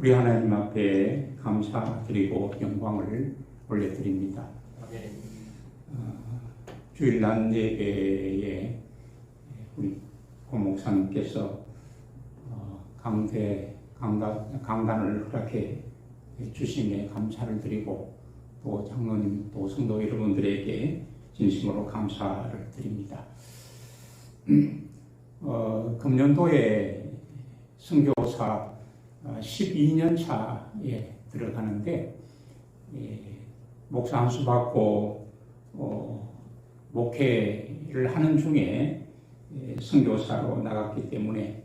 우리 하나님 앞에 감사드리고 영광을 올려드립니다. 주일날 예배에 우리 고 목사님께서 강단을 허락해 주심에 감사를 드리고 또 장로님 또 성도 여러분들에게 진심으로 감사를 드립니다. 금년도에 선교사 12년 차에 들어가는데 목사 안수 받고 목회를 하는 중에 선교사로 나갔기 때문에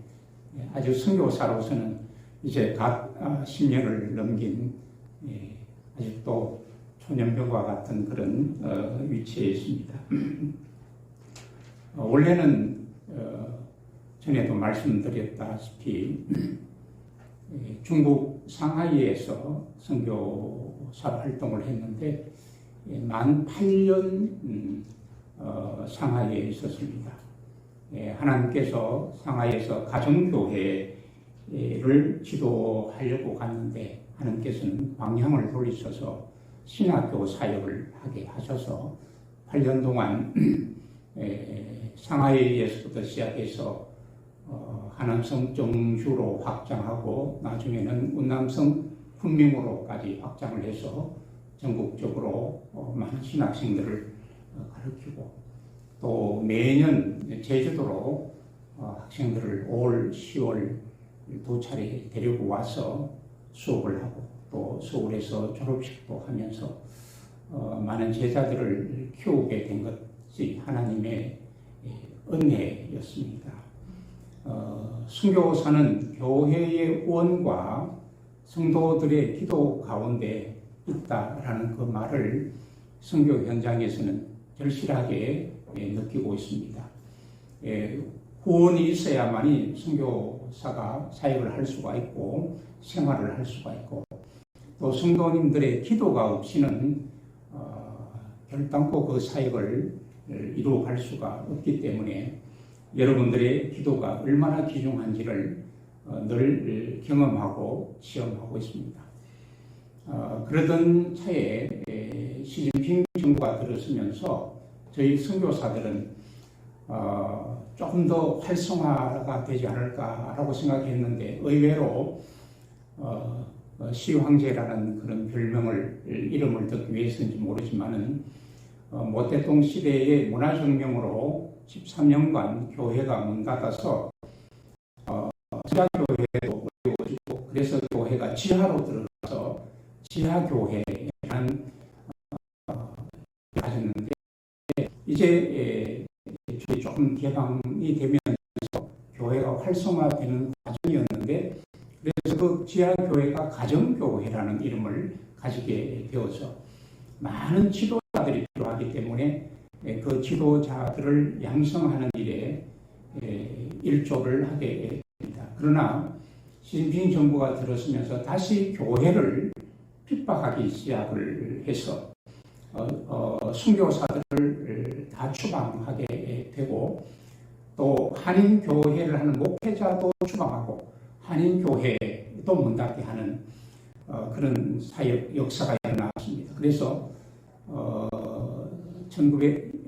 아주 선교사로서는 이제 갓 10년을 넘긴 아직도 초년병과 같은 그런 위치에 있습니다. 원래는 전에도 말씀드렸다시피 중국 상하이에서 선교사 활동을 했는데 만 8년 상하이에 있었습니다. 하나님께서 상하이에서 가정교회를 지도하려고 갔는데 하나님께서는 방향을 돌리셔서 신학교 사역을 하게 하셔서 8년 동안 상하이에서부터 시작해서 하남성 정주로 확장하고 나중에는 운남성 훈명으로까지 확장을 해서 전국적으로 많은 신학생들을 가르치고 또 매년 제주도로 학생들을 5월, 10월 두 차례 데리고 와서 수업을 하고 또 서울에서 졸업식도 하면서 많은 제자들을 키우게 된 것이 하나님의 은혜였습니다. 선교사는 교회의 원과 성도들의 기도 가운데 있다라는 그 말을 선교 현장에서는 절실하게 느끼고 있습니다. 후원이 있어야만이 선교사가 사역을 할 수가 있고 생활을 할 수가 있고 또 성도님들의 기도가 없이는 결단코 그 사역을 이루어갈 수가 없기 때문에 여러분들의 기도가 얼마나 귀중한지를 늘 경험하고 시험하고 있습니다. 그러던 차에 시진핑 정부가 들어서면서 저희 선교사들은 조금 더 활성화가 되지 않을까라고 생각했는데 의외로 시황제라는 그런 이름을 듣기 위해서인지 모르지만은 모태동 시대의 문화혁명으로 13년간 교회가 문 닫아서 지하교회도 어려워지고 그래서 교회가 지하로 들어가서 지하교회라는 하셨는데 이제 조금 개방이 되면서 교회가 활성화되는 과정이었는데 그래서 그 지하교회가 가정교회라는 이름을 가지게 되어서 많은 지도자들이 필요하기 때문에 그 지도자들을 양성하는 일에 일조를 하게 됩니다. 그러나 시진핑 정부가 들어서면서 다시 교회를 핍박하기 시작을 해서 선교사들을 다 추방하게 되고 또 한인교회를 하는 목회자도 추방하고 한인교회도 문 닫게 하는 그런 역사가 일어났습니다. 그래서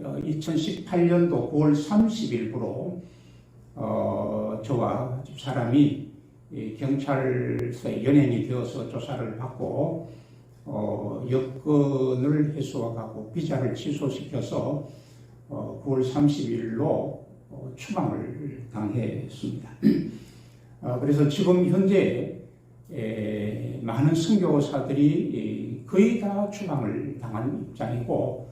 2018년도 9월 30일부로 저와 집사람이 경찰서에 연행이 되어서 조사를 받고 여권을 해소하고 비자를 취소시켜서 9월 30일로 추방을 당했습니다. 그래서 지금 현재 많은 선교사들이 거의 다 추방을 당한 입장이고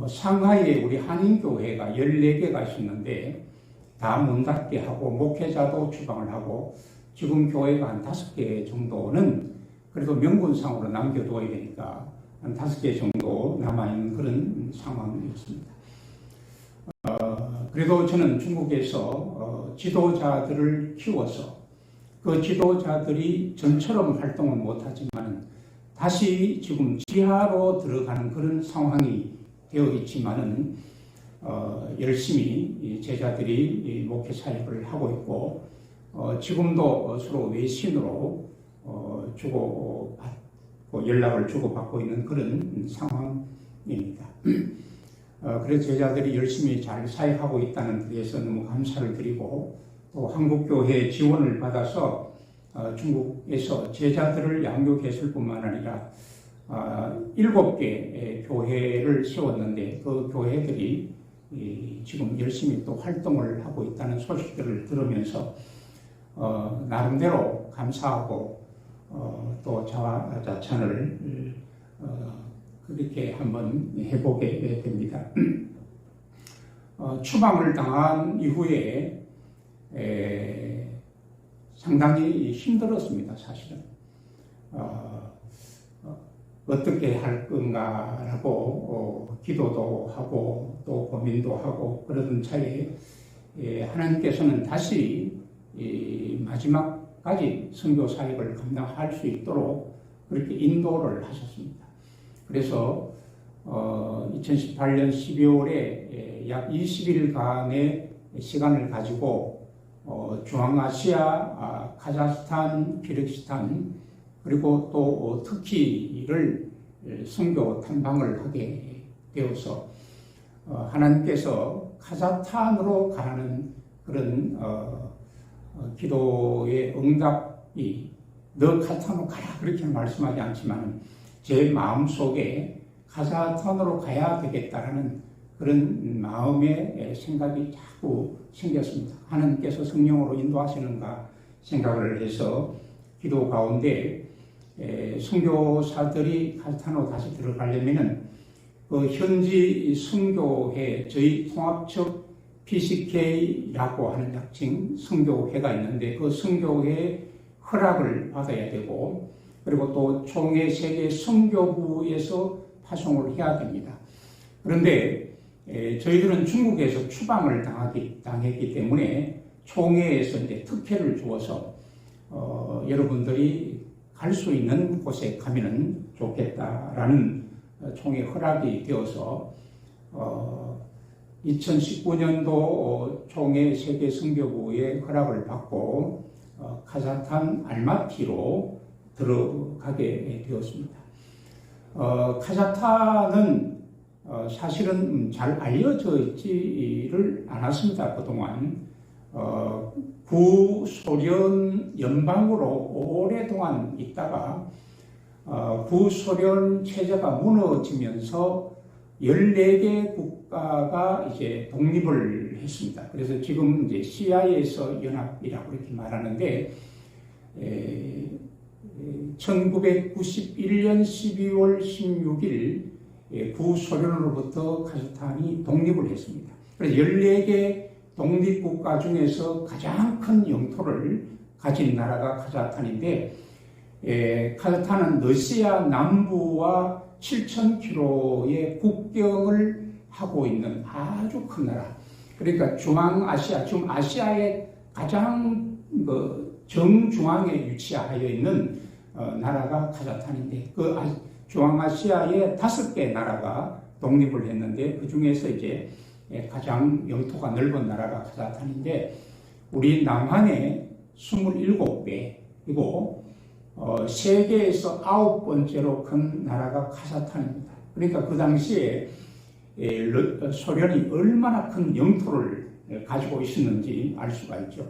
상하이에 우리 한인교회가 14개가 있었는데 다 문 닫게 하고 목회자도 추방을 하고 지금 교회가 한 5개 정도는 그래도 명분상으로 남겨둬야 되니까 한 5개 정도 남아있는 그런 상황이었습니다. 그래도 저는 중국에서 지도자들을 키워서 그 지도자들이 전처럼 활동은 못하지만 다시 지금 지하로 들어가는 그런 상황이 되어 있지만은 열심히 제자들이 목회 사역을 하고 있고 지금도 서로 외신으로 주고받고 연락을 주고받고 있는 그런 상황입니다. 그래서 제자들이 열심히 잘 사역하고 있다는 데에서 너무 감사를 드리고, 또 한국교회 지원을 받아서 중국에서 제자들을 양육했을 뿐만 아니라 7개 교회를 세웠는데, 그 교회들이 지금 열심히 또 활동을 하고 있다는 소식들을 들으면서 나름대로 감사하고 또 자화자찬을 그렇게 한번 해보게 됩니다. 추방을 당한 이후에 상당히 힘들었습니다, 사실은. 어떻게 할 건가라고 기도도 하고 또 고민도 하고 그러던 차에 하나님께서는 다시 마지막까지 선교 사역을 감당할 수 있도록 그렇게 인도를 하셨습니다. 그래서 2018년 12월에 약 20일간의 시간을 가지고 중앙아시아, 카자흐스탄, 키르기스탄, 그리고 또 터키를 선교 탐방을 하게 되어서 하나님께서 카자흐스탄으로 가라는 그런 기도의 응답이, 너 카자흐스탄으로 가라 그렇게 말씀하지 않지만 제 마음속에 카자흐스탄으로 가야 되겠다라는 그런 마음의 생각이 자꾸 생겼습니다. 하나님께서 성령으로 인도하시는가 생각을 해서 기도 가운데 선교사들이 카자흐스탄으로 다시 들어가려면은 그 현지 선교회, 저희 통합적 PCK라고 하는 약칭 선교회가 있는데, 그 선교회 허락을 받아야 되고, 그리고 또 총회 세계 선교부에서 파송을 해야 됩니다. 그런데 저희들은 중국에서 추방을 당했기 때문에 총회에서 이제 특혜를 주어서 여러분들이 갈 수 있는 곳에 가면은 좋겠다라는 총회 허락이 되어서 2019년도 총회 세계 선교부의 허락을 받고 카자흐스탄 알마티로 들어가게 되었습니다. 카자흐스탄은 사실은 잘 알려져 있지를 않았습니다. 그동안 구소련 연방으로 오랫동안 있다가 구소련 체제가 무너지면서 14개 국가가 이제 독립을 했습니다. 그래서 지금 이제 CIS 연합이라고 이렇게 말하는데, 1991년 12월 16일 구소련으로부터 카자흐스탄이 독립을 했습니다. 그래서 14개 독립국가 중에서 가장 큰 영토를 가진 나라가 카자흐스탄인데, 카자흐스탄은 러시아 남부와 7,000km의 국경을 하고 있는 아주 큰 나라. 그러니까 중앙아시아, 지금 아시아의 가장 정중앙에 위치하여 있는 나라가 카자흐스탄인데, 그 중앙아시아의 5개 나라가 독립을 했는데, 그 중에서 이제 가장 영토가 넓은 나라가 카자흐스탄인데, 우리 남한의 27배이고 세계에서 9번째로 큰 나라가 카자흐스탄입니다. 그러니까 그 당시에 소련이 얼마나 큰 영토를 가지고 있었는지 알 수가 있죠.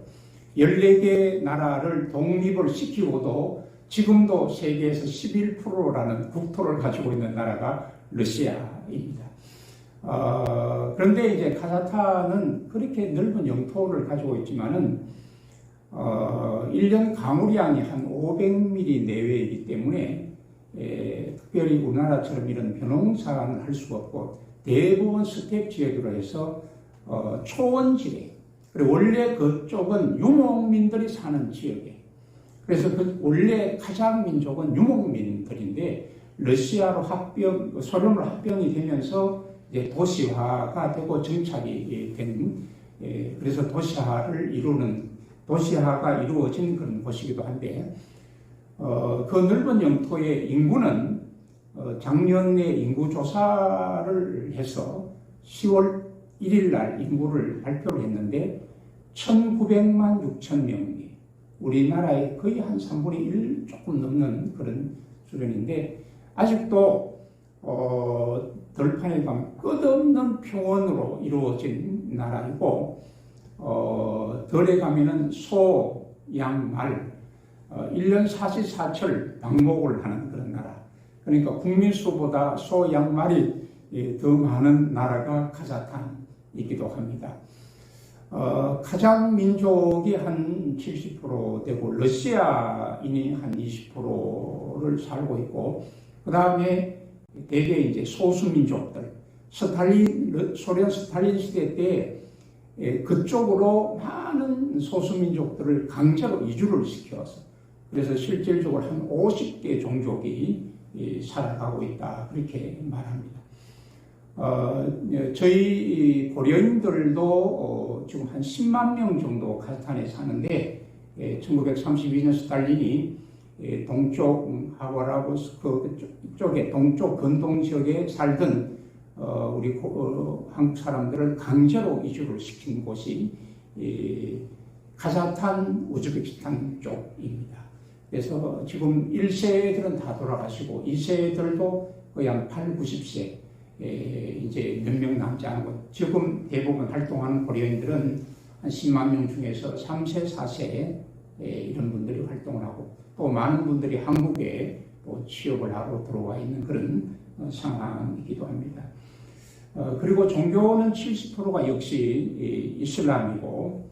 14개 나라를 독립을 시키고도 지금도 세계에서 11%라는 국토를 가지고 있는 나라가 러시아입니다. 그런데 이제 카자흐스탄은 그렇게 넓은 영토를 가지고 있지만은 1년 강우량이 한 500mm 내외이기 때문에 특별히 우리나라처럼 이런 벼농사는 할 수가 없고, 대부분 스텝 지역으로 해서 초원지대, 그리고 원래 그쪽은 유목민들이 사는 지역이에요. 그래서 원래 카자흐 민족은 유목민들인데 러시아로 소련으로 합병이 되면서 이제 도시화가 되고 정착이 된, 그래서 도시화가 이루어진 그런 곳이기도 한데, 그 넓은 영토의 인구는 작년에 인구조사를 해서 10월 1일 날 인구를 발표를 했는데 1900만 6천 명이, 우리나라의 거의 한 3분의 1 조금 넘는 그런 수준인데 아직도 들판에 가면 끝없는 평원으로 이루어진 나라이고 들에 가면은 소, 양, 말 1년 사시사철 방목을 하는 그런 나라. 그러니까 국민 수보다 소, 양, 말이 더 많은 나라가 카자흐스탄이기도 합니다. 카자흐 민족이 한 70% 되고 러시아인이 한 20%를 살고 있고 그 다음에 대개 이제 소수민족들 소련 스탈린 시대 때 그쪽으로 많은 소수민족들을 강제로 이주를 시켜서 그래서 실질적으로 한 50개 종족이 살아가고 있다 그렇게 말합니다. 저희 고려인들도 지금 한 10만 명 정도 카자흐스탄에 사는데 1932년 스탈린이 동쪽 하와라보스 그쪽에 동쪽 건동 지역에 살던 우리 한국 사람들을 강제로 이주를 시킨 곳이 카자흐스탄, 우즈베키스탄 쪽입니다. 그래서 지금 1세들은 다 돌아가시고 2세들도 거의 한 8, 90세 이제 몇 명 남지 않고 지금 대부분 활동하는 고려인들은 한 10만 명 중에서 3세, 4세 이런 분들이 활동을 하고 또 많은 분들이 한국에 또 취업을 하러 들어와 있는 그런 상황이기도 합니다. 그리고 종교는 70%가 역시 이슬람이고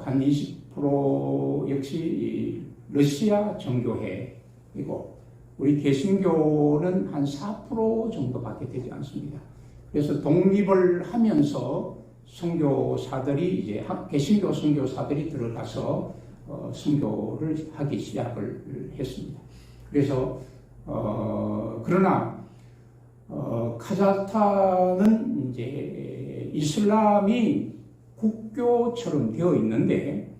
한 20% 역시 러시아 정교회이고 우리 개신교는 한 4% 정도밖에 되지 않습니다. 그래서 독립을 하면서 선교사들이 이제 개신교 선교사들이 들어가서 선교를 하기 시작을 했습니다. 그래서 그러나 카자흐스탄은 이제 이슬람이 국교처럼 되어 있는데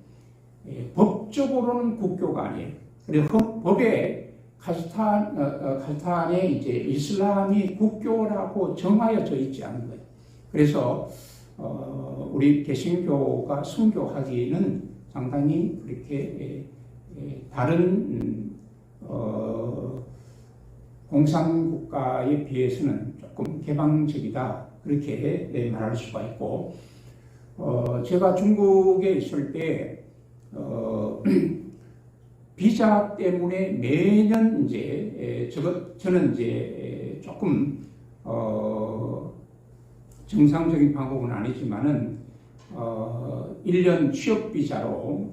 법적으로는 국교가 아니에요. 그래서 법에 카자흐스탄에 이제 이슬람이 국교라고 정하여져 있지 않은 거예요. 그래서 우리 개신교가 선교하기는 상당히 그렇게 다른 공산국가에 비해서는 조금 개방적이다 그렇게 말할 수가 있고 제가 중국에 있을 때 비자 때문에 매년 이제 저는 이제 조금 정상적인 방법은 아니지만은 1년 취업 비자로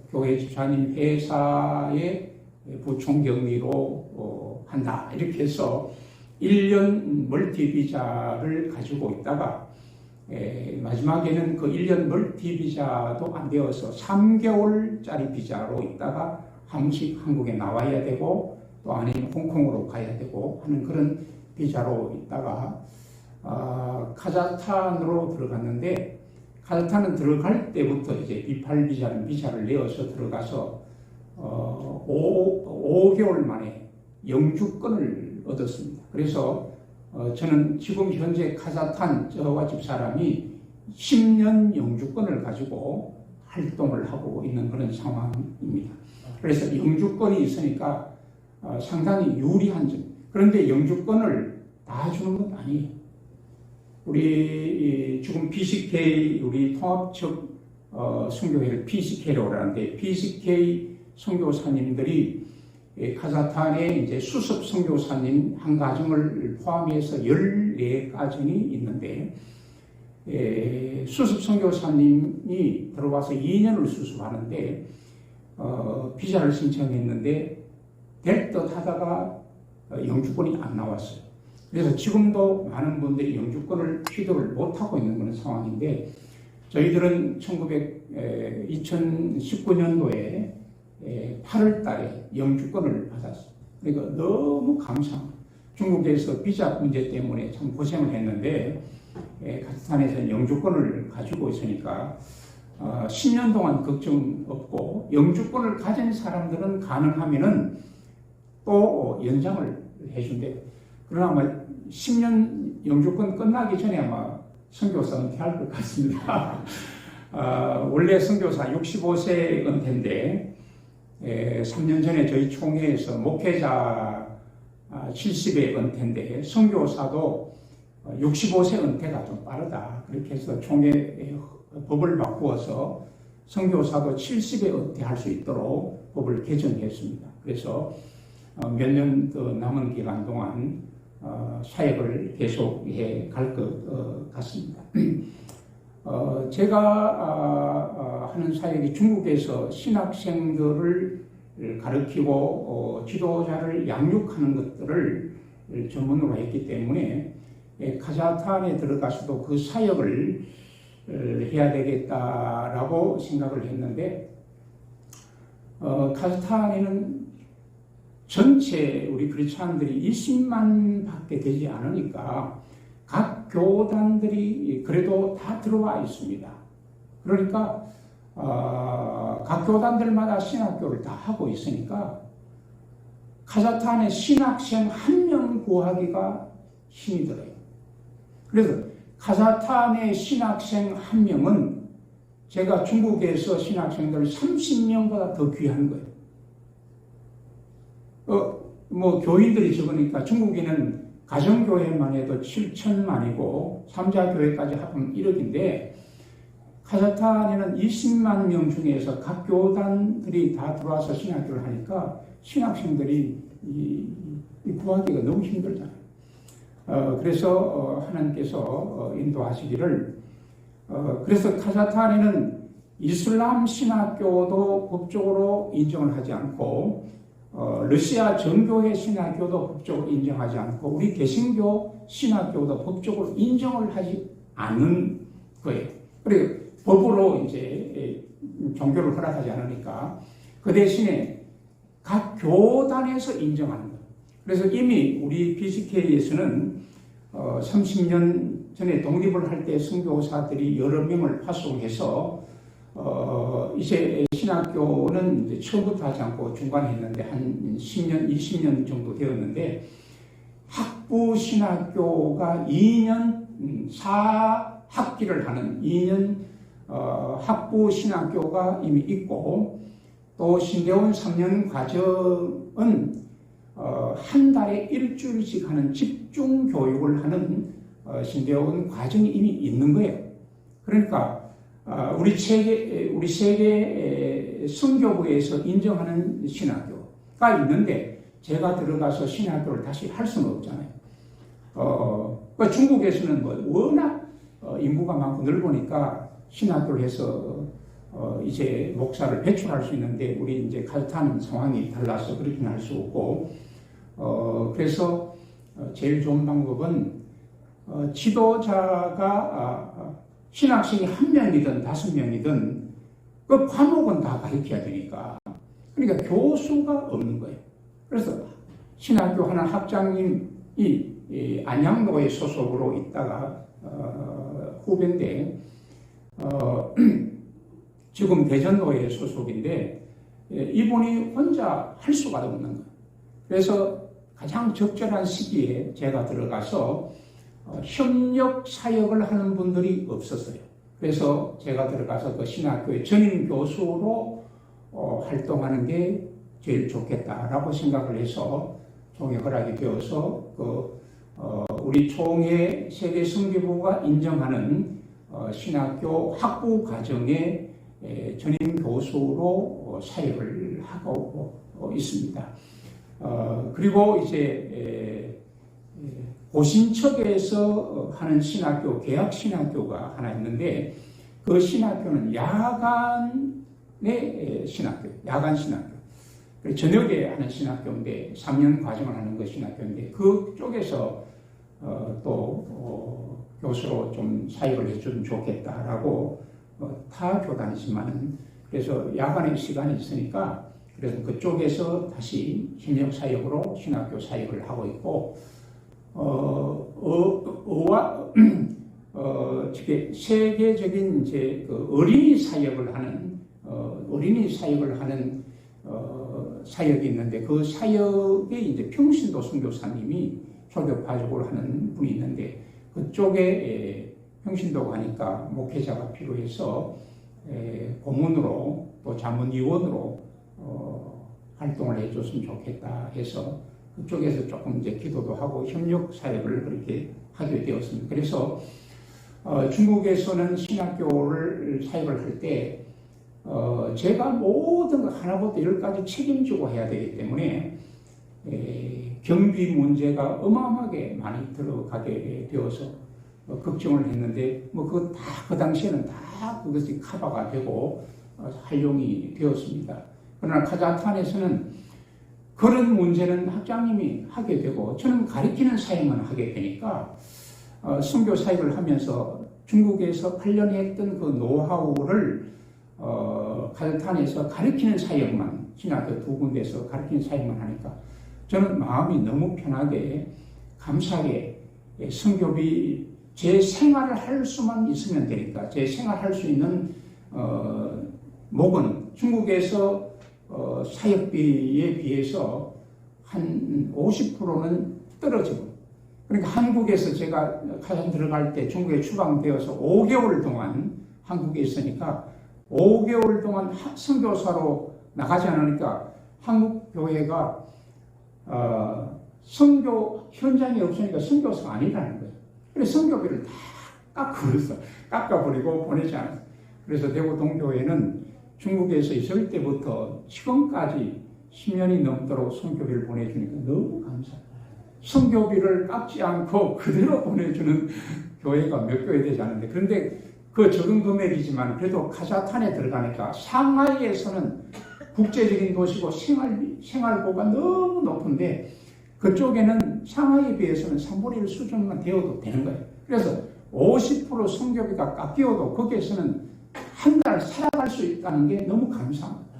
교회 집사님 회사의 부총경리로 한다 이렇게 해서 1년 멀티 비자를 가지고 있다가 마지막에는 그 1년 멀티 비자도 안 되어서 3개월짜리 비자로 있다가 한 번씩 한국에 나와야 되고 또 아니면 홍콩으로 가야 되고 하는 그런 비자로 있다가 카자흐스탄으로 들어갔는데 카자흐스탄은 들어갈 때부터 이제 B8 비자는 비자를 내어서 들어가서 5개월 만에 영주권을 얻었습니다. 그래서 저는 지금 현재 카자흐스탄 저와 집사람이 10년 영주권을 가지고 활동을 하고 있는 그런 상황입니다. 그래서 영주권이 있으니까 상당히 유리한 점. 그런데 영주권을 다 주는 건 아니에요. 우리 지금 PCK 우리 통합적 선교회를 PCK라고 하는데 PCK 선교사님들이 카자흐스탄에 이제 수습 선교사님 한 가정을 포함해서 14가정이 있는데 수습 선교사님이 들어와서 2년을 수습하는데 비자를 신청했는데 될 듯 하다가 영주권이 안 나왔어요. 그래서 지금도 많은 분들이 영주권을 취득을 못하고 있는 그런 상황인데 저희들은 2019년도에 8월 달에 영주권을 받았어요. 그러니까 너무 감사합니다. 중국에서 비자 문제 때문에 참 고생을 했는데 카자흐스탄에서는 영주권을 가지고 있으니까 10년 동안 걱정 없고 영주권을 가진 사람들은 가능하면은 또 연장을 해준대요. 그러나 아마 10년 영주권 끝나기 전에 아마 선교사 은퇴할 것 같습니다. 원래 선교사 65세 은퇴인데 3년 전에 저희 총회에서 목회자 70의 은퇴인데 선교사도 65세 은퇴가 좀 빠르다. 그렇게 해서 총회 법을 바꾸어서 선교사도 70에 은퇴할 수 있도록 법을 개정했습니다. 그래서 몇 년 더 남은 기간 동안 사역을 계속해 갈 것 같습니다. 제가 하는 사역이 중국에서 신학생들을 가르치고 지도자를 양육하는 것들을 전문으로 했기 때문에 카자흐스탄에 들어가서도 그 사역을 해야 되겠다라고 생각을 했는데 카자흐스탄에는 전체 우리 크리스찬들이 20만 밖에 되지 않으니까 각 교단들이 그래도 다 들어와 있습니다. 그러니까 각 교단들마다 신학교를 다 하고 있으니까 카자흐스탄에 신학생 한 명 구하기가 힘이 들어요. 그래서 카자흐스탄의 신학생 한 명은 제가 중국에서 신학생들 30명보다 더 귀한 거예요. 교인들이 적으니까 중국에는 가정교회만 해도 7천만이고 3자교회까지 합하면 1억인데 카자흐스탄에는 20만 명 중에서 각 교단들이 다 들어와서 신학교를 하니까 신학생들이 구하기가 너무 힘들잖아요. 그래서 하나님께서 인도하시기를 그래서 카자흐스탄에는 이슬람 신학교도 법적으로 인정을 하지 않고 러시아 정교회 신학교도 법적으로 인정하지 않고 우리 개신교 신학교도 법적으로 인정을 하지 않는 거예요. 그리고 법으로 이제 종교를 허락하지 않으니까 그 대신에 각 교단에서 인정하는 거예요. 그래서 이미 우리 BCK에서는 30년 전에 독립을 할 때 선교사들이 여러 명을 파송해서 이제 신학교는 이제 처음부터 하지 않고 중간에 했는데 한 10년, 20년 정도 되었는데 학부 신학교가 2년 4학기를 하는 2년 학부 신학교가 이미 있고 또 신대원 3년 과정은 한 달에 일주일씩 하는 집중 교육을 하는 신대원 과정이 이미 있는 거예요. 그러니까 우리 세계 선교부에서 인정하는 신학교가 있는데 제가 들어가서 신학교를 다시 할 수는 없잖아요. 중국에서는 워낙 인구가 많고 넓으니까 신학교를 해서 이제 목사를 배출할 수 있는데 우리 이제 카자흐스탄 상황이 달라서 그렇게는 할 수 없고 그래서 제일 좋은 방법은 지도자가 신학생이 1명이든 5명이든 그 과목은 다 가르쳐야 되니까 그러니까 교수가 없는 거예요. 그래서 신학교 하나 학장님이 안양노회 소속으로 있다가 후배인데 지금 대전노회 소속인데 이분이 혼자 할 수가 없는 거예요. 그래서 가장 적절한 시기에 제가 들어가서 협력 사역을 하는 분들이 없었어요. 그래서 제가 들어가서 그 신학교의 전임 교수로 활동하는 게 제일 좋겠다라고 생각을 해서 총회 허락이 되어서 우리 총회 세계 선교부가 인정하는 신학교 학부 과정의 전임 교수로 사역을 하고 있습니다. 그리고 이제 고신척에서 하는 신학교, 개학 신학교가 하나 있는데 그 신학교는 야간의 신학교, 야간 신학교. 저녁에 하는 신학교인데 3년 과정을 하는 그 신학교인데 그쪽에서 또 교수로 좀 사역을 해주면 좋겠다라고 타 교단이지만은 그래서 야간에 시간이 있으니까 그래서 그쪽에서 다시 협력 사역으로 신학교 사역을 하고 있고 세계적인 이제 그 어린이 사역을 하는 사역이 있는데 그 사역에 이제 평신도 선교사님이 초교파적으로 하는 분이 있는데 그쪽에 평신도가 하니까 목회자가 필요해서 고문으로 또 자문위원으로 활동을 해줬으면 좋겠다 해서 그쪽에서 조금 이제 기도도 하고 협력 사역을 그렇게 하게 되었습니다. 그래서 중국에서는 신학교를 사역을 할 때 제가 모든 거 하나부터 열까지 책임지고 해야 되기 때문에 경비 문제가 어마어마하게 많이 들어가게 되어서 걱정을 했는데 그 당시에는 다 그것이 커버가 되고 활용이 되었습니다. 그러나 카자흐스탄에서는 그런 문제는 학장님이 하게 되고 저는 가르치는 사역만 하게 되니까 선교 사역을 하면서 중국에서 8년 했던 그 노하우를 카자흐스탄에서 가르치는 사역만 신학교 2군데에서 가르치는 사역만 하니까 저는 마음이 너무 편하게 감사하게 선교비 제 생활을 할 수만 있으면 되니까 제 생활할 수 있는 목은 중국에서 사역비에 비해서 한 50%는 떨어지고 그러니까 한국에서 제가 가장 들어갈 때 중국에 추방되어서 5개월 동안 한국에 있으니까 5개월 동안 선교사로 나가지 않으니까 한국 교회가 선교 현장이 없으니까 선교사가 아니라는 거예요. 그래서 선교비를 다 깎아버리고 보내지 않았어요. 그래서 대구 동교회는 중국에서 있을 때부터 지금까지 10년이 넘도록 선교비를 보내주니까 너무 감사해요. 선교비를 깎지 않고 그대로 보내주는 교회가 몇 교회 되지 않는데 그런데 그 적은 금액이지만 그래도 카자흐스탄에 들어가니까 상하이에서는 국제적인 도시고 생활고가 너무 높은데 그쪽에는 상하이에 비해서는 3분의 1 수준만 되어도 되는 거예요. 그래서 50% 선교비가 깎여도 거기에서는 한 달 살아갈 수 있다는 게 너무 감사합니다.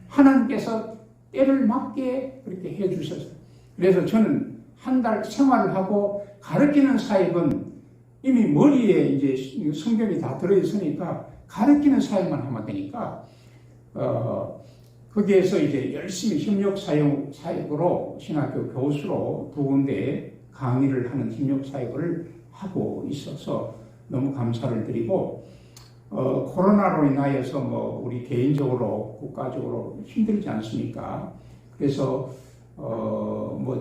하나님께서 때를 맞게 그렇게 해주셨어요. 그래서 저는 한 달 생활을 하고 가르치는 사역은 이미 머리에 이제 성경이 다 들어있으니까 가르치는 사역만 하면 되니까 거기에서 이제 열심히 협력 사역으로 신학교 교수로 2군데 강의를 하는 협력 사역을 하고 있어서 너무 감사를 드리고 코로나로 인하여서 우리 개인적으로 국가적으로 힘들지 않습니까? 그래서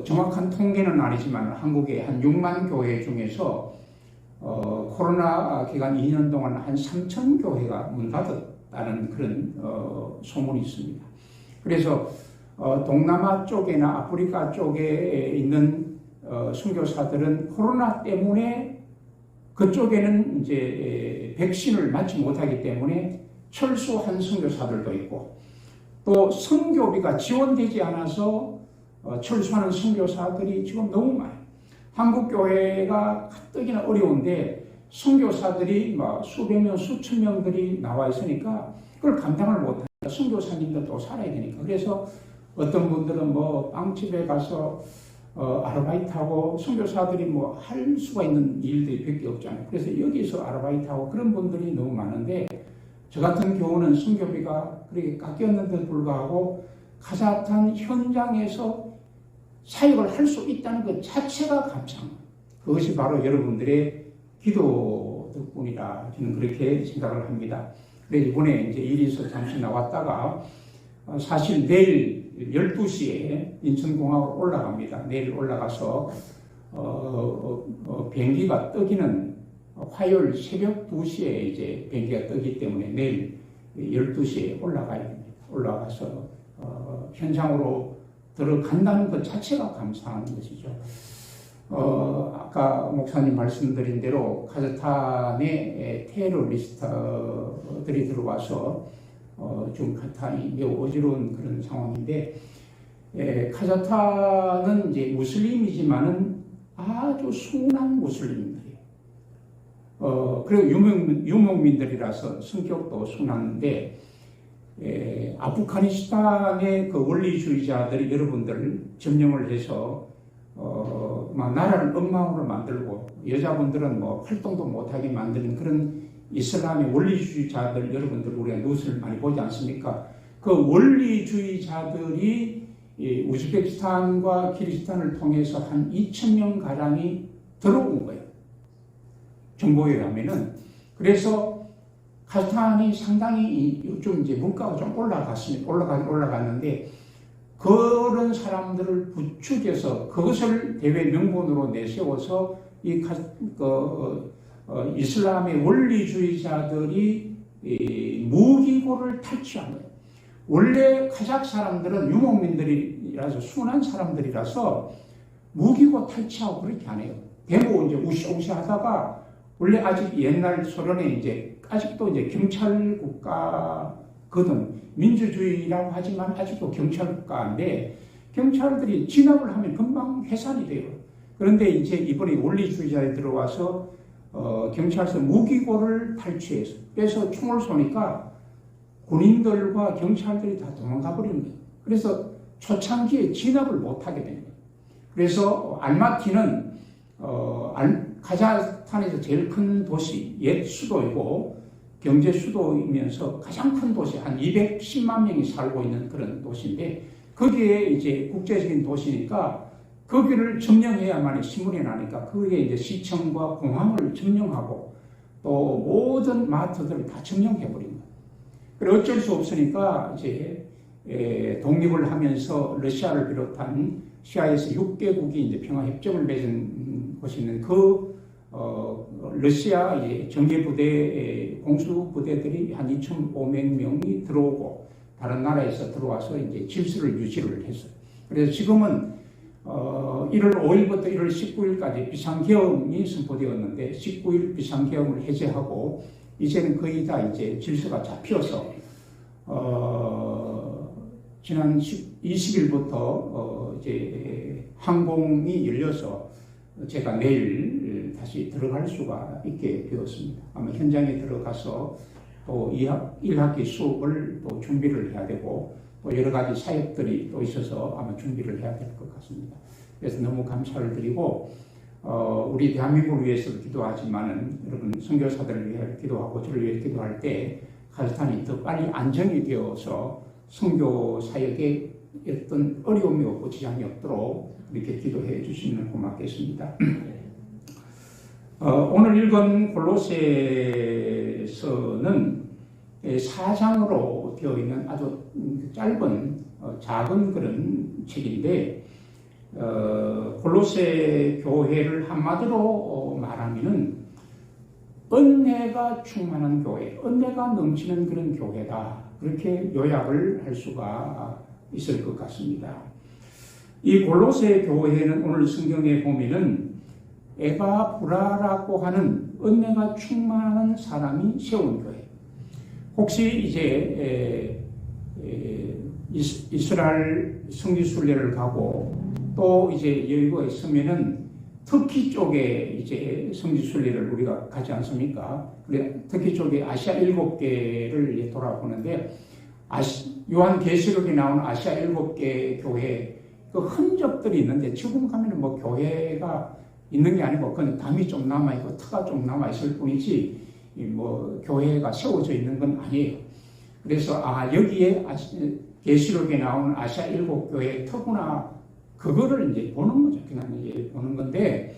정확한 통계는 아니지만 한국의 한 6만 교회 중에서 코로나 기간 2년 동안 한 3천 교회가 문 닫았다는 그런 소문이 있습니다. 그래서 동남아 쪽이나 아프리카 쪽에 있는 선교사들은 코로나 때문에 그쪽에는 이제 백신을 맞지 못하기 때문에 철수한 선교사들도 있고 또 선교비가 지원되지 않아서 철수하는 선교사들이 지금 너무 많아요. 한국 교회가 가뜩이나 어려운데 선교사들이 수백 명, 수천 명들이 나와 있으니까 그걸 감당을 못해요. 선교사님도 또 살아야 되니까. 그래서 어떤 분들은 빵집에 가서 아르바이트하고 선교사들이 할 수가 있는 일들이 몇 개 없잖아요. 그래서 여기서 아르바이트하고 그런 분들이 너무 많은데 저 같은 경우는 선교비가 그렇게 깎였는데도 불구하고 카자흐스탄 현장에서 사역을 할 수 있다는 것 자체가 감사합니다. 그것이 바로 여러분들의 기도 덕분이라 저는 그렇게 생각을 합니다. 그래서 이번에 이제 일이 있어서 잠시 나왔다가 사실 내일 12시에 인천공항으로 올라갑니다. 내일 올라가서 비행기가 뜨기는 화요일 새벽 2시에 이제 비행기가 뜨기 때문에 내일 12시에 올라가야 됩니다. 올라가서 현장으로 들어간다는 것 자체가 감사한 것이죠. 아까 목사님 말씀드린 대로 카자흐스탄에 테러리스트들이 들어와서 좀 카자흐스탄이 매우 어지러운 그런 상황인데 카자흐스탄은 이제 무슬림이지만은 아주 순한 무슬림들이에요. 그리고 유목민들이라서 성격도 순한데 아프가니스탄의 그 원리주의자들이 여러분들 점령을 해서 막 나라를 엉망으로 만들고 여자분들은 활동도 못하게 만드는 그런 이슬람의 원리주의자들 여러분들 우리가 뉴스를 많이 보지 않습니까? 그 원리주의자들이 우즈베키스탄과 키르기스탄을 통해서 한 2,000명 가량이 들어온 거예요. 정보에 의하면은. 그래서 카자흐스탄이 상당히 요즘 이제 문가가 좀 올라갔는데 그런 사람들을 부추겨서 그것을 대외 명분으로 내세워서 이슬람의 원리주의자들이 무기고를 탈취한 거예요. 원래 카자흐 사람들은 유목민들이라서 순한 사람들이라서 무기고 탈취하고 그렇게 안 해요. 대모 이제 우시우시 하다가 원래 아직 옛날 소련에 이제 아직도 이제 경찰 국가거든. 민주주의라고 하지만 아직도 경찰 국가인데 경찰들이 진압을 하면 금방 해산이 돼요. 그런데 이제 이번에 원리주의자에 들어와서 경찰서 무기고를 탈취해서 빼서 총을 쏘니까 군인들과 경찰들이 다 도망가 버리는 거예요. 그래서 초창기에 진압을 못하게 된 거예요. 그래서 알마티는 카자흐스탄에서 제일 큰 도시, 옛 수도이고 경제 수도이면서 가장 큰 도시, 한 210만 명이 살고 있는 그런 도시인데 거기에 이제 국제적인 도시니까 거기를 점령해야만 신문이 나니까 거기에 이제 시청과 공항을 점령하고 또 모든 마트들을 다 점령해버린 거예요. 그래 어쩔 수 없으니까 이제 독립을 하면서 러시아를 비롯한 시아에서 6개국이 이제 평화협정을 맺은 곳이 있는 러시아의 정예부대, 공수부대들이 한 2,500명이 들어오고 다른 나라에서 들어와서 이제 질서를 유지를 했어요. 그래서 지금은 1월 5일부터 1월 19일까지 비상계엄이 선포되었는데 19일 비상계엄을 해제하고 이제는 거의 다 이제 질서가 잡혀서 지난 20일부터 이제 항공이 열려서 제가 내일 다시 들어갈 수가 있게 되었습니다. 아마 현장에 들어가서 또 1학기 수업을 또 준비를 해야 되고 또 여러 가지 사역들이 또 있어서 아마 준비를 해야 될 것 같습니다. 그래서 너무 감사를 드리고 우리 대한민국을 위해서도 기도하지만은 여러분 선교사들을 위해 기도하고 저를 위해 기도할 때 카자흐스탄이 더 빨리 안정이 되어서 선교 사역에 어떤 어려움이 없고 지장이 없도록 이렇게 기도해 주시면 고맙겠습니다. 오늘 읽은 골로새서는 4장으로 되어 있는 아주 짧은 작은 그런 책인데 골로새 교회를 한마디로 말하면은 은혜가 충만한 교회, 은혜가 넘치는 그런 교회다. 그렇게 요약을 할 수가 있을 것 같습니다. 이 골로새 교회는 오늘 성경에 보면은 에바브라라고 하는 은혜가 충만한 사람이 세운 교회. 혹시 이제 이스라엘 성지순례를 가고 또 이제 여의도에 있으면은 터키 쪽에 이제 성지순례를 우리가 가지 않습니까? 그래 터키 쪽에 아시아 7개를 돌아보는데 요한계시록에 나오는 아시아 7개 교회 그 흔적들이 있는데 지금 가면은 뭐 교회가 있는 게 아니고 그건 담이 좀 남아 있고 터가 좀 남아 있을 뿐이지 뭐 교회가 세워져 있는 건 아니에요. 그래서 여기에 계시록에 나오는 아시아 7교회의 터구나 그거를 이제 보는 거죠. 그냥 이제 보는 건데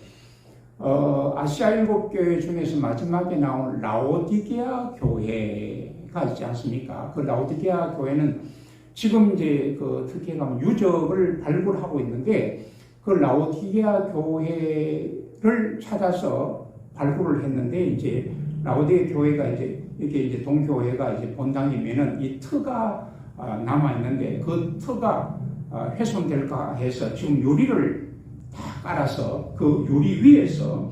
아시아 7교회 중에서 마지막에 나온 라오디게아 교회가 있지 않습니까? 그 라오디게아 교회는 지금 이제 그 터키에 가면 유적을 발굴하고 있는데 그 라오디게아 교회를 찾아서 발굴을 했는데 이제 라오디게아 교회가 이게 동교회가 이제 본당이면은 이 터가 남아 있는데 그 터가 훼손될까 해서 지금 유리를 다 깔아서 그 유리 위에서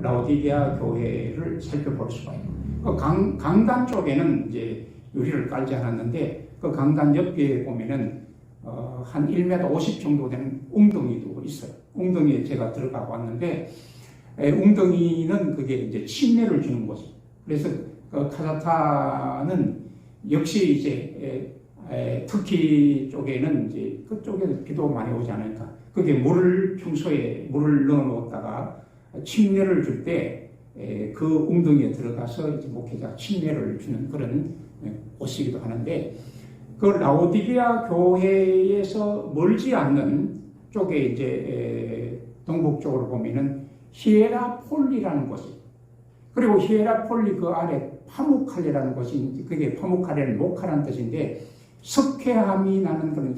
라오디게아 교회를 살펴볼 수가 있고 그 강단 쪽에는 이제 유리를 깔지 않았는데 그 강단 옆에 보면은 한 1m 50 정도 되는 웅덩이도 있어요. 웅덩이에 제가 들어가 왔는데 웅덩이는 그게 이제 침례를 주는 곳이에요. 그래서 그 카자흐스탄은 역시 이제 터키 쪽에는 이제 그쪽에 비도 많이 오지 않을까. 그게 평소에 물을 넣어 놓았다가 침례를 줄 때 그 웅덩이에 들어가서 이제 목회자 침례를 주는 그런 곳이기도 하는데 그 라오디게아 교회에서 멀지 않는 쪽에 이제 동북쪽으로 보면은 히에라폴리라는 곳이 그리고 히에라폴리 그 아래 파묵칼레라는 곳이, 그게 파묵칼레는 목화라는 뜻인데, 석회암이 나는 그런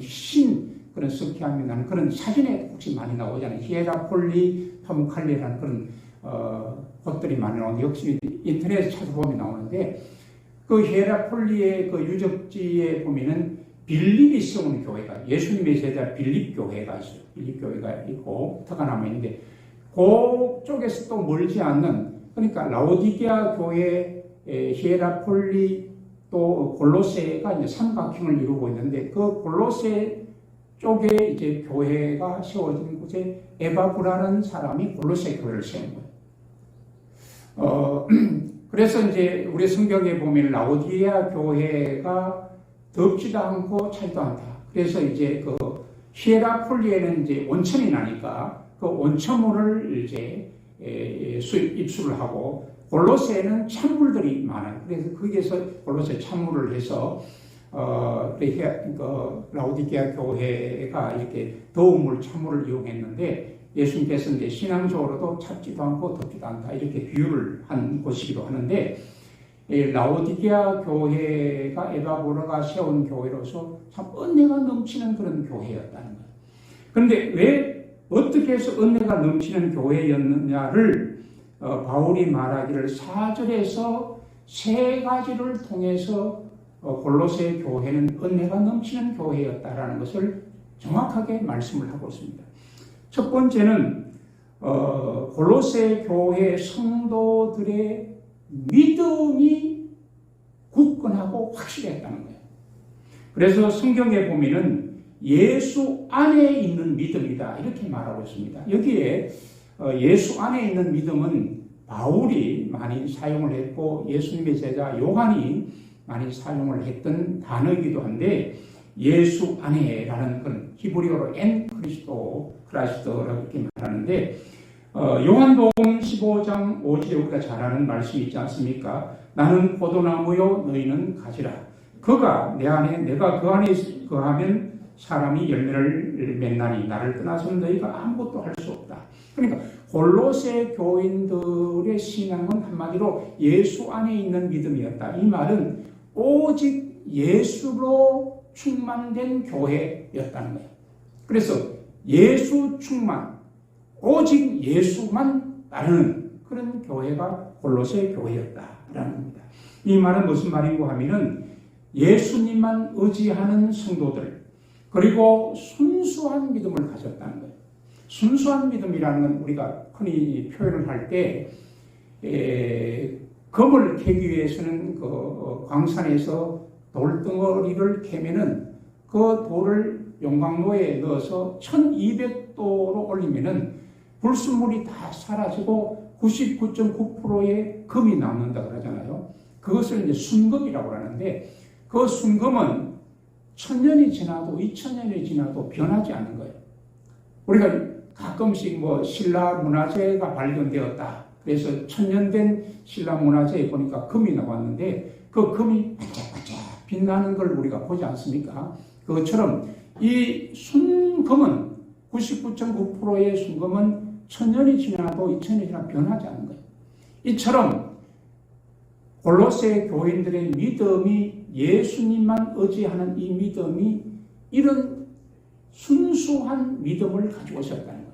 석회암이 나는 그런 사진에 혹시 많이 나오잖아요. 히에라폴리 파묵칼레라는 그런 곳들이 많이 나오는데, 역시 인터넷에 찾아보면 나오는데, 그 히에라폴리의 그 유적지에 보면은 빌립이 세운 교회가, 예수님의 제자 빌립 교회가 있어요. 빌립 교회가 있고 터가 남아 있는데, 그쪽에서 또 멀지 않는, 그러니까 라오디게아 교회, 히에라폴리, 또 골로새가 이제 삼각형을 이루고 있는데, 그 골로새 쪽에 이제 교회가 세워진 곳에 에바브라는 사람이 골로새 교회를 세운 거예요. 그래서 이제 우리 성경에 보면 라오디게아 교회가 덥지도 않고 차지도 않다. 그래서 이제 그 히에라폴리에는 이제 온천이 나니까 그 온천물을 이제 입수를 하고, 골로새는 찬물들이 많아요. 그래서 거기에서 골로새 찬물을 해서 라오디게아 교회가 이렇게 더운 물 찬물을 이용했는데, 예수님께서 이제 신앙적으로도 찹지도 않고 덥지도 않다 이렇게 비유를 한 곳이기도 하는데, 라오디게아 교회가 에바브라가 세운 교회로서 참 은혜가 넘치는 그런 교회였다는 거예요. 그런데 왜 어떻게 해서 은혜가 넘치는 교회였느냐를 바울이 말하기를 4절에서 세 가지를 통해서 골로새 교회는 은혜가 넘치는 교회였다라는 것을 정확하게 말씀을 하고 있습니다. 첫 번째는 골로새 교회 성도들의 믿음이 굳건하고 확실했다는 거예요. 그래서 성경에 보면은 예수 안에 있는 믿음이다 이렇게 말하고 있습니다. 여기에 예수 안에 있는 믿음은 바울이 많이 사용을 했고 예수님의 제자 요한이 많이 사용을 했던 단어이기도 한데, 예수 안에라는 그런 히브리어로 엔 크라이스토라고 이렇게 말하는데, 요한복음 15장 5절에 우리가 잘 아는 말씀이 있지 않습니까? 나는 포도나무요 너희는 가지라. 그가 내 안에, 내가 그 안에 거하면 사람이 열매를 맺나니 나를 떠나서는 너희가 아무것도 할 수 없다. 그러니까 골로새 교인들의 신앙은 한마디로 예수 안에 있는 믿음이었다. 이 말은 오직 예수로 충만된 교회였다는 거예요. 그래서 예수 충만, 오직 예수만 따르는 그런 교회가 골로새 교회였다라는 겁니다. 이 말은 무슨 말인고 하면은 예수님만 의지하는 성도들, 그리고 순수한 믿음을 가졌다는 거예요. 순수한 믿음이라는 건 우리가 흔히 표현을 할 때 금을 캐기 위해서는 그 광산에서 돌덩어리를 캐면은 그 돌을 용광로에 넣어서 1200도로 올리면은 불순물이 다 사라지고 99.9%의 금이 남는다 그러잖아요. 그것을 이제 순금이라고 하는데, 그 순금은 1000년이 지나도 2000년이 지나도 변하지 않는 거예요. 우리가 가끔씩 신라 문화재가 발견되었다. 그래서 1000년 된 신라 문화재에 보니까 금이 나왔는데, 그 금이 반짝반짝 빛나는 걸 우리가 보지 않습니까? 그것처럼 이 순금은 99.9%의 순금은 1000년이 지나도 2000년이 지나도 변하지 않는 거예요. 이처럼 골로새 교인들의 믿음이, 예수님만 의지하는 이 믿음이 이런 순수한 믿음을 가지고 있었다는 거예요.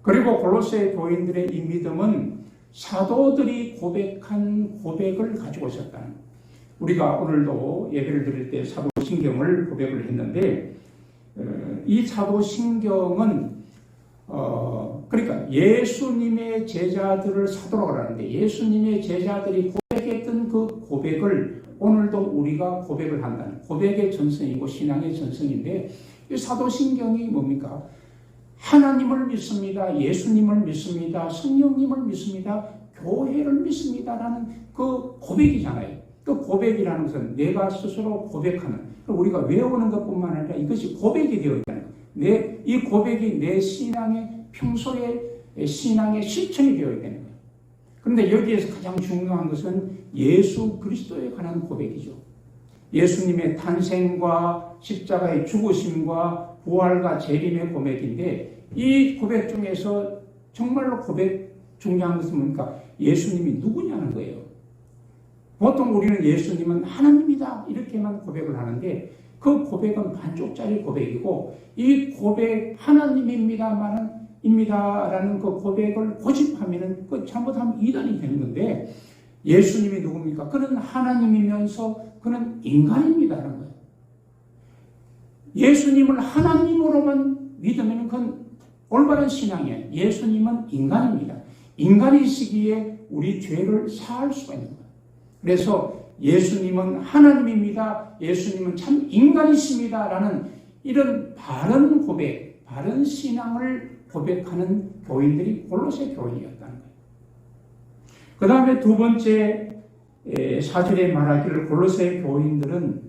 그리고 골로새 교인들의 이 믿음은 사도들이 고백한 고백을 가지고 있었다는 거예요. 우리가 오늘도 예배를 드릴 때 사도신경을 고백을 했는데, 이 사도신경은 그러니까 예수님의 제자들을 사도라고 하는데, 예수님의 제자들이 고백했던 그 고백을 오늘도 우리가 고백을 한다는, 고백의 전승이고 신앙의 전승인데, 이 사도신경이 뭡니까? 하나님을 믿습니다. 예수님을 믿습니다. 성령님을 믿습니다. 교회를 믿습니다라는 그 고백이잖아요. 그 고백이라는 것은 내가 스스로 고백하는, 우리가 외우는 것뿐만 아니라 이것이 고백이 되어 있다는 거예요. 이 고백이 내 신앙의 평소의 신앙의 실천이 되어 있다는 거예요. 그런데 여기에서 가장 중요한 것은 예수 그리스도에 관한 고백이죠. 예수님의 탄생과 십자가의 죽으심과 부활과 재림의 고백인데, 이 고백 중에서 정말로 중요한 것은 뭡니까? 예수님이 누구냐는 거예요. 보통 우리는 예수님은 하나님이다 이렇게만 고백을 하는데 그 고백은 반쪽짜리 고백이고 이 고백 하나님입니다라는 그 고백을 고집하면은 그 잘못하면 이단이 되는 건데 예수님이 누굽니까? 그는 하나님이면서 그는 인간입니다라는 거예요. 예수님을 하나님으로만 믿으면 그건 올바른 신앙이에요. 예수님은 인간입니다. 인간이시기에 우리 죄를 사할 수가 있는 거예요. 그래서 예수님은 하나님입니다. 예수님은 참 인간이십니다라는 이런 바른 고백, 바른 신앙을 고백하는 교인들이 골로새 교인이었다는 거예요. 그 다음에 두 번째 4절에 말하기를 골로새 교인들은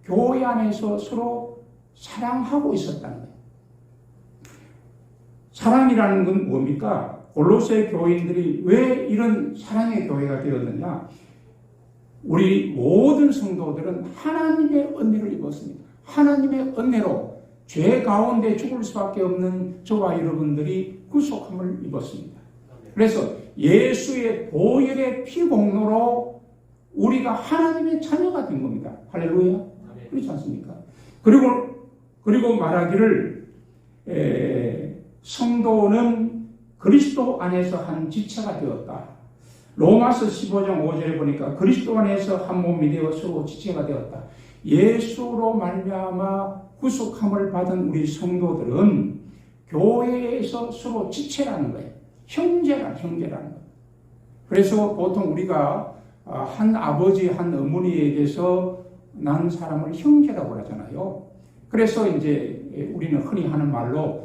교회 안에서 서로 사랑하고 있었다는 거예요. 사랑이라는 건 뭡니까? 골로새 교인들이 왜 이런 사랑의 교회가 되었느냐? 우리 모든 성도들은 하나님의 은혜를 입었습니다. 하나님의 은혜로 죄 가운데 죽을 수밖에 없는 저와 여러분들이 구속함을 입었습니다. 그래서 예수의 보혈의 피공로로 우리가 하나님의 자녀가 된 겁니다. 할렐루야. 그렇지 않습니까? 그리고 말하기를 성도는 그리스도 안에서 한 지체가 되었다. 로마서 15장 5절에 보니까 그리스도 안에서 한 몸이 되어 서로 지체가 되었다. 예수로 말미암아 구속함을 받은 우리 성도들은 교회에서 서로 지체라는 거예요. 형제라는 거예요. 그래서 보통 우리가 한 아버지, 한 어머니에게서 난 사람을 형제라고 하잖아요. 그래서 이제 우리는 흔히 하는 말로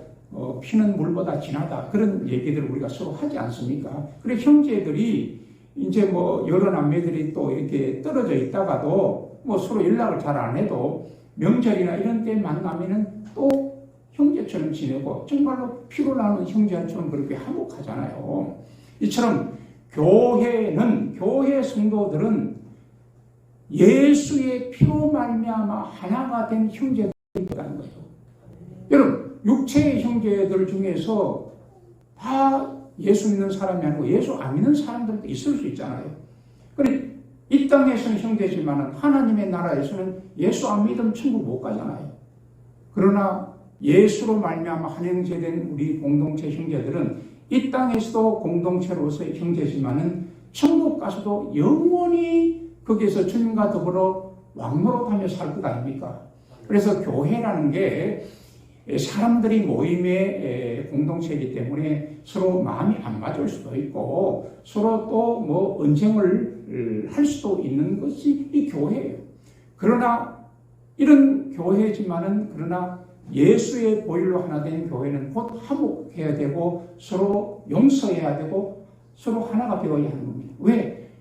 피는 물보다 진하다. 그런 얘기들을 우리가 서로 하지 않습니까? 그래 형제들이 이제 뭐 여러 남매들이 또 이렇게 떨어져 있다가도 뭐 서로 연락을 잘 안 해도 명절이나 이런 때 만나면은 또 형제처럼 지내고 정말로 피로 나는 형제처럼 그렇게 화목하잖아요. 이처럼 교회 성도들은 예수의 피로 말미암아 하나가 된 형제들이라는 거예요. 여러분 육체의 형제들 중에서 다 예수 믿는 사람이 아니고 예수 안 믿는 사람들도 있을 수 있잖아요. 그런데 이 땅에서는 형제지만 하나님의 나라에서는 예수 안 믿으면 천국 못 가잖아요. 그러나 예수로 말미암아 한 형제된 우리 공동체 형제들은 이 땅에서도 공동체로서의 형제지만 천국 가서도 영원히 거기에서 주님과 더불어 왕노릇하며 살 것 아닙니까? 그래서 교회라는 게 사람들이 모임의 공동체이기 때문에 서로 마음이 안 맞을 수도 있고 서로 또 뭐 언쟁을 할 수도 있는 것이 이 교회예요. 그러나 이런 교회지만은 그러나 예수의 보혈로 하나 된 교회는 곧 화목해야 되고 서로 용서해야 되고 서로 하나가 되어야 하는 겁니다. 왜?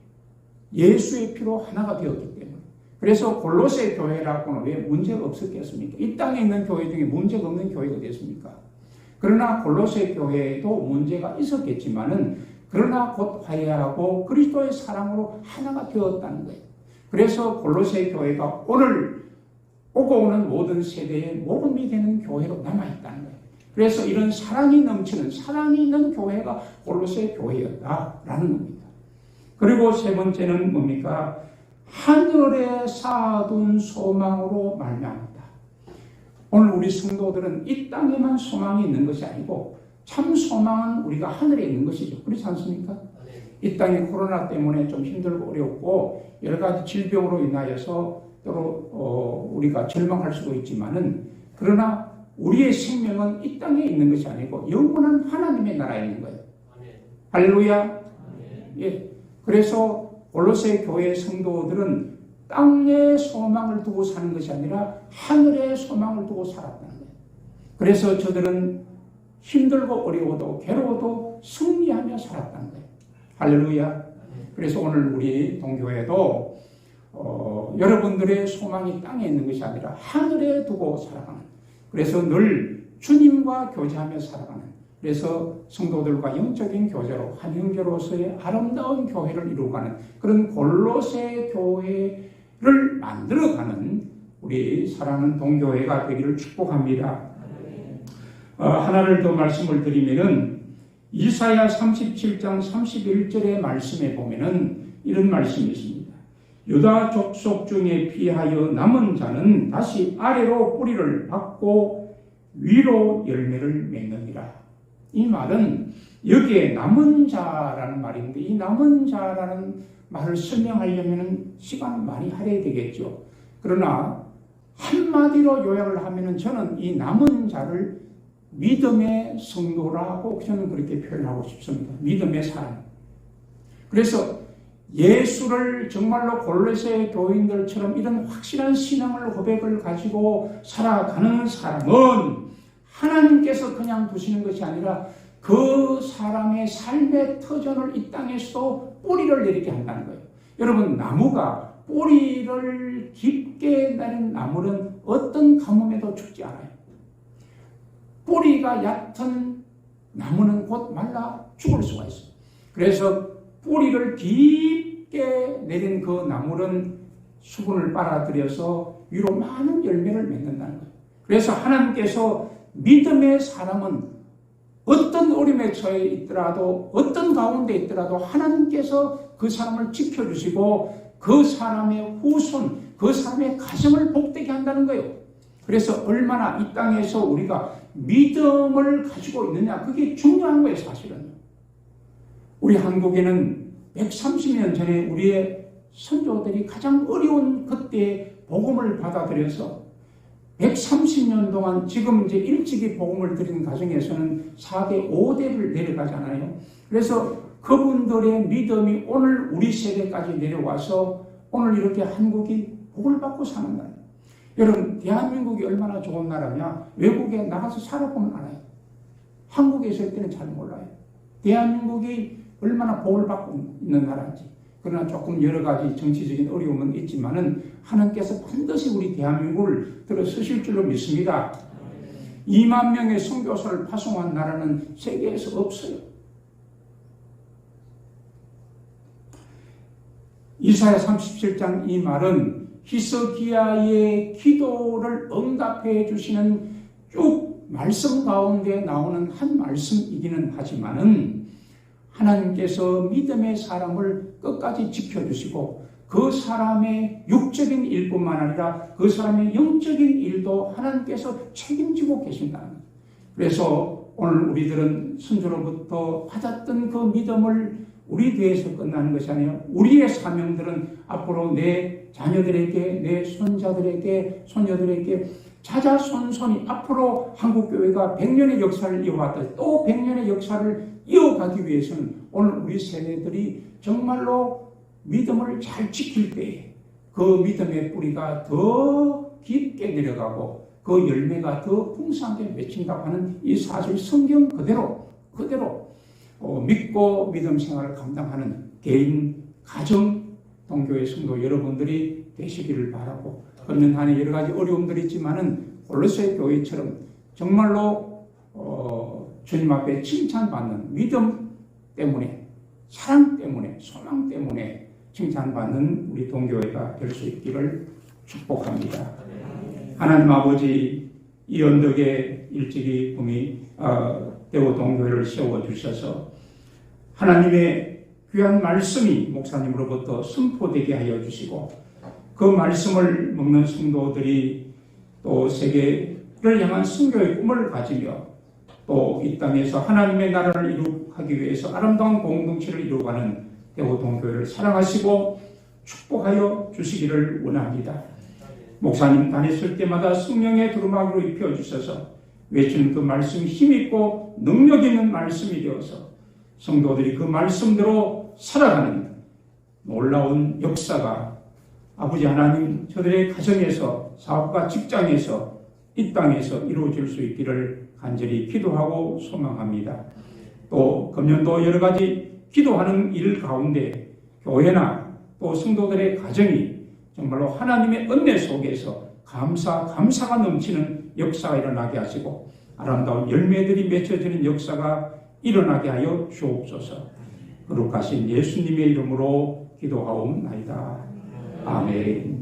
예수의 피로 하나가 되었기 때문에. 그래서 골로새 교회라고는 왜 문제가 없었겠습니까? 이 땅에 있는 교회 중에 문제가 없는 교회가 됐습니까? 그러나 골로새 교회에도 문제가 있었겠지만은 그러나 곧 화해하고 그리스도의 사랑으로 하나가 되었다는 거예요. 그래서 골로새 교회가 오늘 오고 오는 모든 세대의 모범이 되는 교회로 남아있다는 거예요. 그래서 이런 사랑이 넘치는 사랑이 있는 교회가 골로새 교회였다라는 겁니다. 그리고 세 번째는 뭡니까? 하늘에 쌓아둔 소망으로 말미암다. 오늘 우리 성도들은 이 땅에만 소망이 있는 것이 아니고 참 소망은 우리가 하늘에 있는 것이죠. 그렇지 않습니까? 이 땅이 코로나 때문에 좀 힘들고 어렵고 여러 가지 질병으로 인하여서 또 우리가 절망할 수도 있지만은 그러나 우리의 생명은 이 땅에 있는 것이 아니고 영원한 하나님의 나라에 있는 거예요. 할렐루야. 예. 그래서 골로새 교회 성도들은 땅에 소망을 두고 사는 것이 아니라 하늘에 소망을 두고 살았다는 거예요. 그래서 저들은 힘들고 어려워도 괴로워도 승리하며 살았다는 거예요. 할렐루야. 그래서 오늘 우리 동교회도 여러분들의 소망이 땅에 있는 것이 아니라 하늘에 두고 살아가는, 그래서 늘 주님과 교제하며 살아가는, 그래서 성도들과 영적인 교제로 한 형제로서의 아름다운 교회를 이루어가는 그런 골로새 교회를 만들어가는 우리 사랑하는 동교회가 되기를 축복합니다. 하나를 더 말씀을 드리면은 이사야 37장 31절의 말씀에 보면은 이런 말씀이 있습니다. 유다 족속 중에 피하여 남은 자는 다시 아래로 뿌리를 받고 위로 열매를 맺느니라. 이 말은 여기에 남은 자라는 말인데, 이 남은 자라는 말을 설명하려면 시간을 많이 할애야 되겠죠. 그러나 한마디로 요약을 하면 저는 이 남은 자를 믿음의 성도라고 저는 그렇게 표현하고 싶습니다. 믿음의 사람. 그래서 예수를 정말로 골로새 교인들처럼 이런 확실한 신앙을 고백을 가지고 살아가는 사람은 하나님께서 그냥 두시는 것이 아니라 그 사람의 삶의 터전을 이 땅에서도 뿌리를 내리게 한다는 거예요. 여러분, 나무가 뿌리를 깊게 내린 나무는 어떤 가뭄에도 죽지 않아요. 뿌리가 얕은 나무는 곧 말라 죽을 수가 있어요. 그래서 뿌리를 깊게 내린 그 나무는 수분을 빨아들여서 위로 많은 열매를 맺는다는 거예요. 그래서 하나님께서 믿음의 사람은 어떤 어려움에 처해 있더라도, 어떤 가운데 있더라도 하나님께서 그 사람을 지켜주시고 그 사람의 후손, 그 사람의 가정을 복되게 한다는 거예요. 그래서 얼마나 이 땅에서 우리가 믿음을 가지고 있느냐, 그게 중요한 거예요, 사실은. 우리 한국에는 130년 전에 우리의 선조들이 가장 어려운 그때에 복음을 받아들여서 130년 동안, 지금 이제 일찍이 복음을 드리는 가정에서는 4대, 5대를 내려가잖아요. 그래서 그분들의 믿음이 오늘 우리 세대까지 내려와서 오늘 이렇게 한국이 복을 받고 사는 거예요. 여러분, 대한민국이 얼마나 좋은 나라냐? 외국에 나가서 살아보면 알아요. 한국에 있을 때는 잘 몰라요. 대한민국이 얼마나 복을 받고 있는 나라인지. 그러나 조금 여러 가지 정치적인 어려움은 있지만은 하나님께서 반드시 우리 대한민국을 들어서실 줄로 믿습니다. 2만 명의 선교사를 파송한 나라는 세계에서 없어요. 이사야 37장 이 말은 히스기야의 기도를 응답해 주시는 쭉 말씀 가운데 나오는 한 말씀이기는 하지만은 하나님께서 믿음의 사람을 끝까지 지켜주시고 그 사람의 육적인 일뿐만 아니라 그 사람의 영적인 일도 하나님께서 책임지고 계신다는 거예요. 그래서 오늘 우리들은 선조로부터 받았던 그 믿음을 우리 뒤에서 끝나는 것이 아니에요. 우리의 사명들은 앞으로 내 자녀들에게, 내 손자들에게, 손녀들에게 자자손손이 앞으로 한국교회가 100년의 역사를 이어왔다. 또 100년의 역사를 이어가기 위해서는 오늘 우리 세대들이 정말로 믿음을 잘 지킬 때에 그 믿음의 뿌리가 더 깊게 내려가고 그 열매가 더 풍성하게 맺힌다고 하는 이 사실, 성경 그대로 믿고 믿음 생활을 감당하는 개인, 가정, 동교회 성도 여러분들이 되시기를 바라고, 그러는 한에 여러 가지 어려움들이 있지만은 골로새 교회처럼 정말로 주님 앞에 칭찬받는 믿음 때문에, 사랑 때문에, 소망 때문에 칭찬받는 우리 동교회가 될 수 있기를 축복합니다. 하나님 아버지, 이 언덕에 일찍이 봄이 대구 동교회를 세워주셔서 하나님의 귀한 말씀이 목사님으로부터 선포되게 하여 주시고 그 말씀을 먹는 성도들이 또 세계를 향한 선교의 꿈을 가지며 또 이 땅에서 하나님의 나라를 이루기 위해서 아름다운 공동체를 이루어가는 대구 동교회를 사랑하시고 축복하여 주시기를 원합니다. 목사님 다녔을 때마다 성령의 두루마기로 입혀주셔서 외치는 그 말씀이 힘있고 능력 있는 말씀이 되어서 성도들이 그 말씀대로 살아가는 놀라운 역사가 아버지 하나님 저들의 가정에서, 사업과 직장에서, 이 땅에서 이루어질 수 있기를 간절히 기도하고 소망합니다. 또 금년도 여러 가지 기도하는 일 가운데 교회나 또 성도들의 가정이 정말로 하나님의 은혜 속에서 감사가 넘치는 역사가 일어나게 하시고 아름다운 열매들이 맺혀지는 역사가 일어나게 하여 주옵소서. 거룩하신 예수님의 이름으로 기도하옵나이다. 아멘.